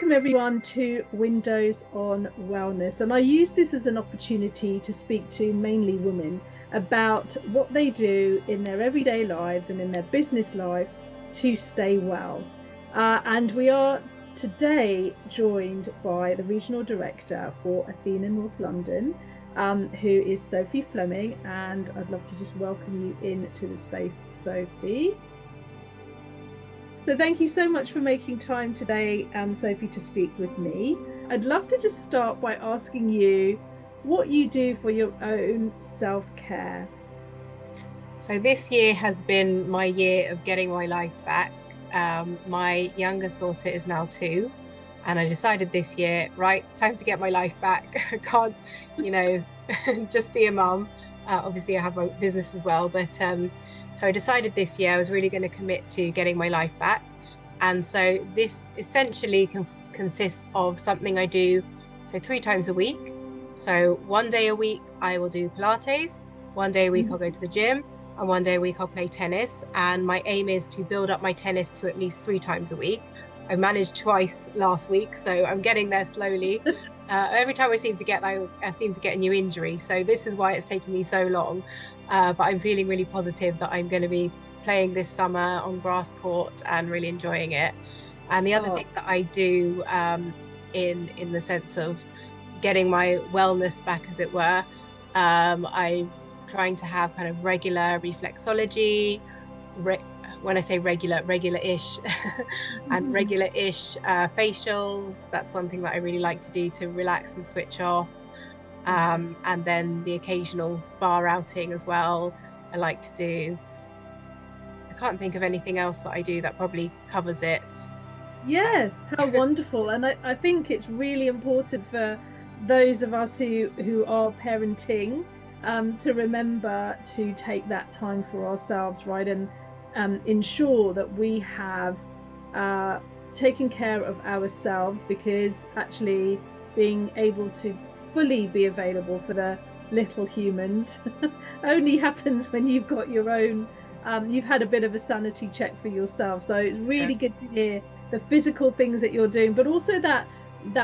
Welcome everyone to Windows on Wellness, and I use this as an opportunity to speak to mainly women about what they do in their everyday lives and in their business life to stay well. And we are today joined by the Regional Director for Athena North London, who is Sophie Fleming, and I'd love to just welcome you into the space, Sophie. So thank you so much for making time today, Sophie, to speak with me. I'd love to just start by asking you what you do for your own self-care. So this year has been my year of getting my life back. My youngest daughter is now 2, and I decided this year, right, time to get my life back. I can't, you know, just be a mum. Obviously, I have my business as well, but so I decided this year I was really going to commit to getting my life back. And so this essentially consists of something I do, so 3 times a week. So one day a week I will do Pilates, one day a week I'll go to the gym, and one day a week I'll play tennis. And my aim is to build up my tennis to at least 3 times a week. I managed twice last week, so I'm getting there slowly. Every time I seem to get a new injury. So this is why it's taking me so long. But I'm feeling really positive that I'm going to be playing this summer on grass court and really enjoying it. And the other thing that I do in the sense of getting my wellness back, as it were, I'm trying to have kind of regular reflexology, when I say regular, regular-ish, and regular-ish facials. That's one thing that I really like to do to relax and switch off. And then the occasional spa outing as well, I like to do. I can't think of anything else that I do that probably covers it. Yes, how wonderful. And I think it's really important for those of us who are parenting to remember to take that time for ourselves, right? And ensure that we have taken care of ourselves, because actually being able to fully be available for the little humans only happens when you've got your own, you've had a bit of a sanity check for yourself. So it's really good to hear the physical things that you're doing, but also that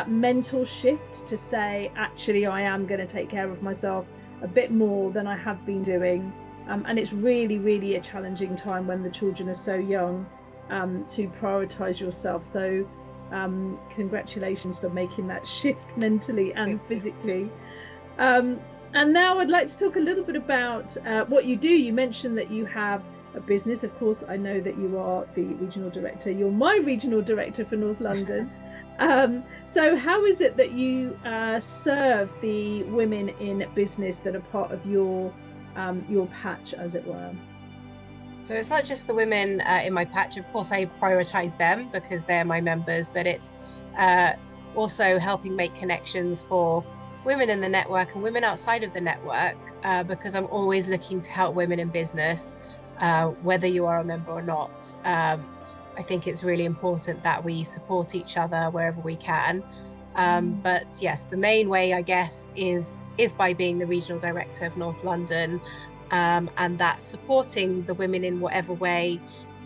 mental shift to say, actually, I am going to take care of myself a bit more than I have been doing. And it's really, really a challenging time when the children are so young, to prioritize yourself. So congratulations for making that shift mentally and physically. And now I'd like to talk a little bit about what you do. You mentioned that you have a business. Of course, I know that you are the regional director. You're my regional director for North London. So how is it that you serve the women in business that are part of your patch, as it were? So it's not just the women in my patch. Of course, I prioritize them because they're my members, but it's also helping make connections for women in the network and women outside of the network, because I'm always looking to help women in business, whether you are a member or not. I think it's really important that we support each other wherever we can. But yes, the main way, I guess, is by being the regional director of North London, and that supporting the women in whatever way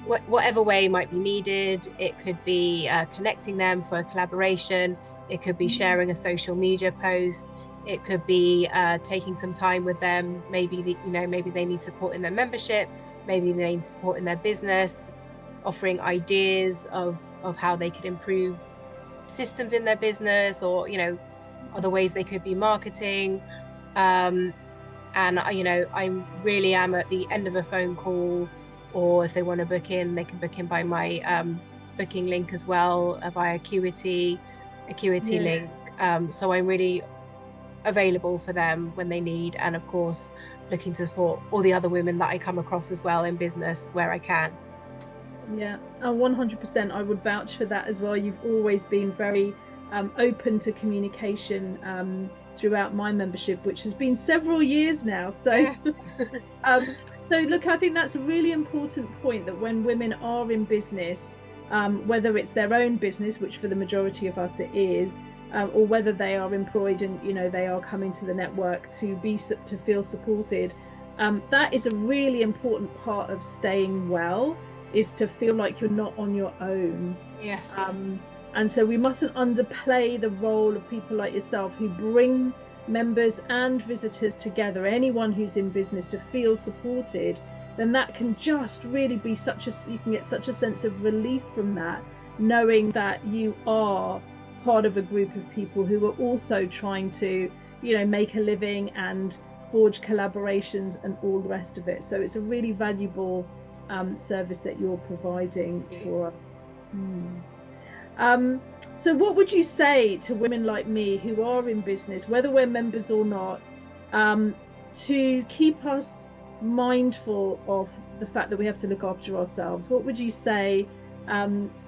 might be needed. It could be connecting them for a collaboration. It could be sharing a social media post. It could be taking some time with them. Maybe maybe they need support in their membership. Maybe they need support in their business. Offering ideas of how they could improve systems in their business, or other ways they could be marketing. And I really am at the end of a phone call, or if they want to book in, they can book in by my booking link as well, via Acuity link. So I'm really available for them when they need, and of course looking to support all the other women that I come across as well in business where I can. Yeah, 100%. I would vouch for that as well. You've always been very open to communication throughout my membership, which has been several years now. So, so look, I think that's a really important point, that when women are in business, whether it's their own business, which for the majority of us it is, or whether they are employed and they are coming to the network to feel supported, that is a really important part of staying well, is to feel like you're not on your own. Yes. And so we mustn't underplay the role of people like yourself who bring members and visitors together. Anyone who's in business to feel supported, then that can just really be you can get such a sense of relief from that, knowing that you are part of a group of people who are also trying to, make a living and forge collaborations and all the rest of it. So it's a really valuable service that you're providing for us. So what would you say to women like me who are in business, whether we're members or not, to keep us mindful of the fact that we have to look after ourselves? What would you say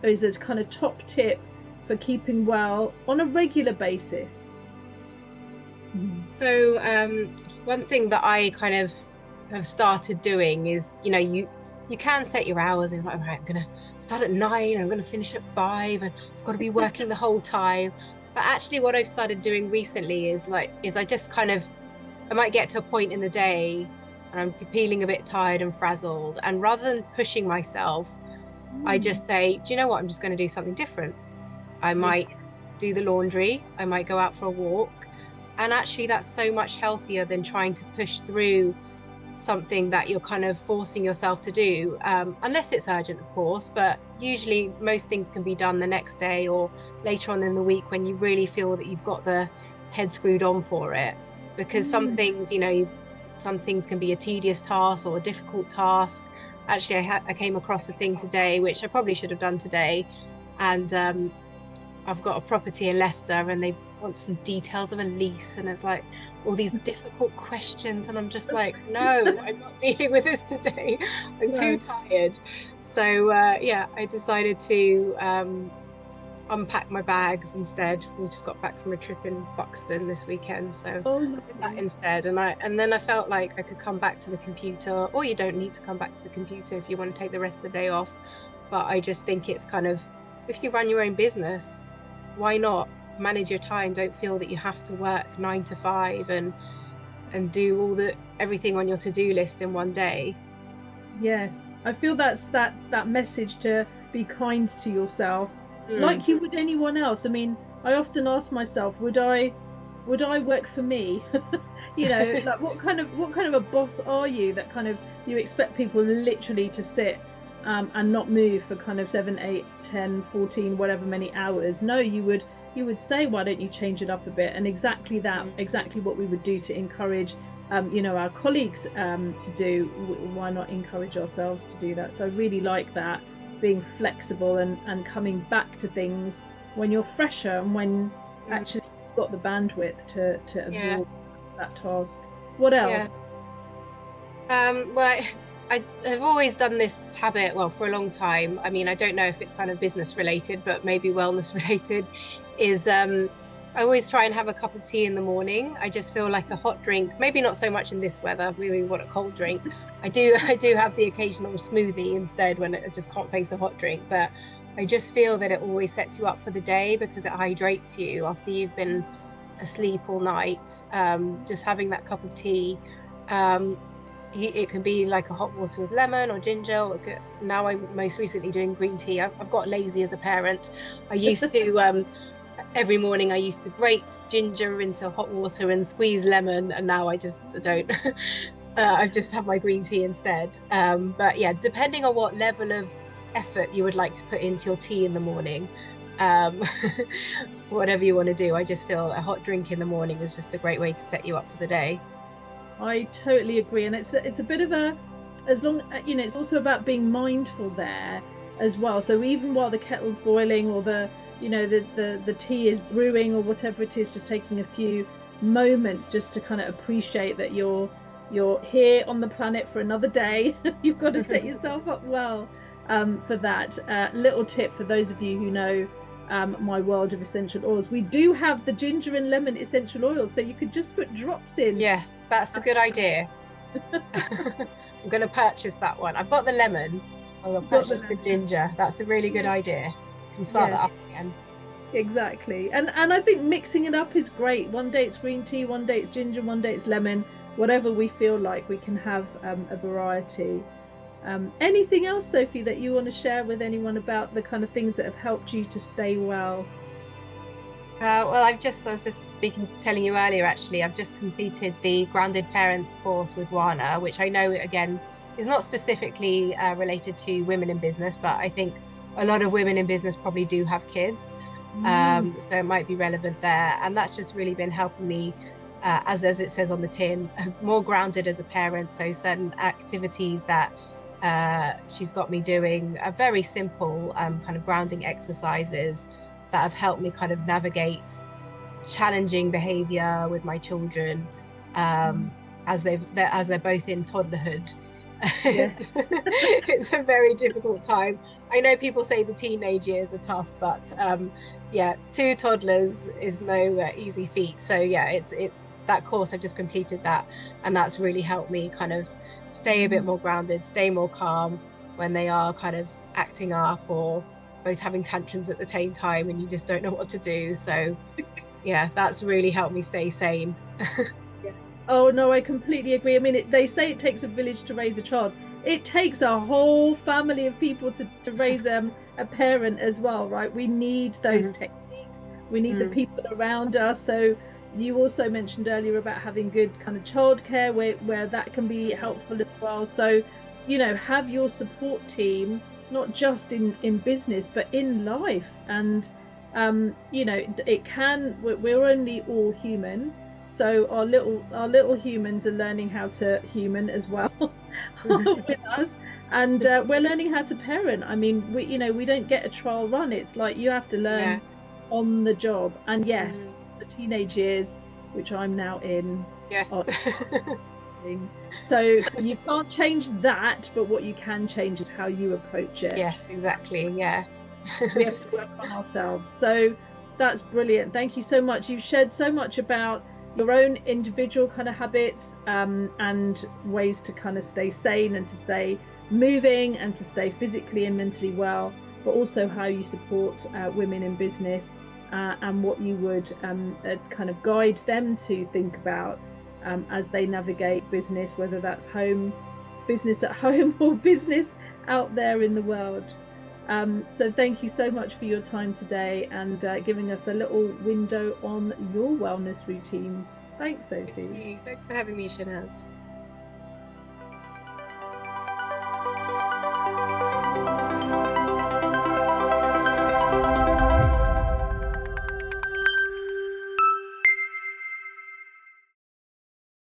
is a kind of top tip for keeping well on a regular basis? So one thing that I kind of have started doing is, you can set your hours and like, right, I'm gonna start at 9, I'm gonna finish at 5, and I've got to be working the whole time. But actually what I've started doing recently is I just kind of, I might get to a point in the day and I'm feeling a bit tired and frazzled, and rather than pushing myself, I just say, do you know what, I'm just going to do something different. I might do the laundry, I might go out for a walk, and actually that's so much healthier than trying to push through something that you're kind of forcing yourself to do, unless it's urgent, of course. But usually most things can be done the next day or later on in the week when you really feel that you've got the head screwed on for it. Because some things, some things can be a tedious task or a difficult task. Actually, I came across a thing today which I probably should have done today, and I've got a property in Leicester and they want some details of a lease, and it's like all these difficult questions, and I'm just like, no, I'm not dealing with this today. I'm too tired. So I decided to unpack my bags instead. We just got back from a trip in Buxton this weekend, so did that instead. And then I felt like I could come back to the computer, or you don't need to come back to the computer if you want to take the rest of the day off. But I just think it's kind of, if you run your own business, why not manage your time? Don't feel that you have to work 9 to 5 and do everything on your to-do list in one day. Yes, I feel that's that message to be kind to yourself, like you would anyone else. I mean, I often ask myself, would I work for me? Like what kind of a boss are you that kind of you expect people literally to sit and not move for kind of 7, 8, 10, 14, whatever many hours? No, you would say, why don't you change it up a bit? And exactly what we would do to encourage our colleagues to do. Why not encourage ourselves to do that? So I really like that, being flexible and coming back to things when you're fresher and when actually you've got the bandwidth to absorb that task. What else? Well, I've always done this habit, well, for a long time. I mean, I don't know if it's kind of business related, but maybe wellness related, is I always try and have a cup of tea in the morning. I just feel like a hot drink, maybe not so much in this weather, maybe want a cold drink. I do have the occasional smoothie instead when I just can't face a hot drink, but I just feel that it always sets you up for the day because it hydrates you after you've been asleep all night. Just having that cup of tea. It can be like a hot water with lemon or ginger. Now I'm most recently doing green tea. I've got lazy as a parent. I used to every morning I used to grate ginger into hot water and squeeze lemon, and now I just don't. I've just had my green tea instead. But yeah, depending on what level of effort you would like to put into your tea in the morning, whatever you want to do, I just feel a hot drink in the morning is just a great way to set you up for the day. I totally agree, and it's a bit of a, as long it's also about being mindful there as well. So even while the kettle's boiling or the tea is brewing or whatever it is, just taking a few moments just to kind of appreciate that you're here on the planet for another day. You've got to set yourself up well for that. Little tip for those of you who know my world of essential oils, we do have the ginger and lemon essential oils, so you could just put drops in. Yes, that's a good idea. I'm going to purchase that one. I've got the lemon. I'll purchase the ginger. That's a really good idea. Can start that up again. Exactly. And I think mixing it up is great. One day it's green tea, one day it's ginger, one day it's lemon. Whatever we feel like, we can have a variety. Anything else, Sophie, that you want to share with anyone about the kind of things that have helped you to stay well? Well, I was just telling you earlier, actually, I've just completed the Grounded Parents course with Wana, which I know, again, is not specifically related to women in business, but I think a lot of women in business probably do have kids. Mm, So it might be relevant there. And that's just really been helping me, as it says on the tin, more grounded as a parent. So certain activities that she's got me doing are very simple kind of grounding exercises that have helped me kind of navigate challenging behavior with my children mm, as they're both in toddlerhood. yes. It's a very difficult time. I know people say the teenage years are tough, but yeah, two toddlers is no easy feat. So yeah, it's that course. I've just completed that, and that's really helped me kind of stay a bit Mm. more grounded, stay more calm when they are kind of acting up or both having tantrums at the same time and you just don't know what to do. So yeah, that's really helped me stay sane. Yeah. Oh no, I completely agree. I mean, they say it takes a village to raise a child. It takes a whole family of people to raise a parent as well, right? We need those Mhm. techniques. We need the Mm. people around us. So you also mentioned earlier about having good kind of childcare where that can be Mm. helpful as well. So, have your support team not just in business but in life. And it can. We're only all human, so our little humans are learning how to human as well with us, and we're learning how to parent. I mean, we don't get a trial run. It's like you have to Yeah. learn on the job. And Mm. yes, the teenage years, which I'm now in, are Yes. challenging. So you can't change that, but what you can change is how you approach it. Yes, exactly. Yeah. We have to work on ourselves. So that's brilliant. Thank you so much. You've shared so much about your own individual kind of habits, and ways to kind of stay sane and to stay moving and to stay physically and mentally well, but also how you support women in business, and what you would kind of guide them to think about as they navigate business, whether that's business at home or business out there in the world. So thank you so much for your time today and giving us a little window on your wellness routines. Thanks, Thank Sophie. you. Thanks for having me, Shanaz.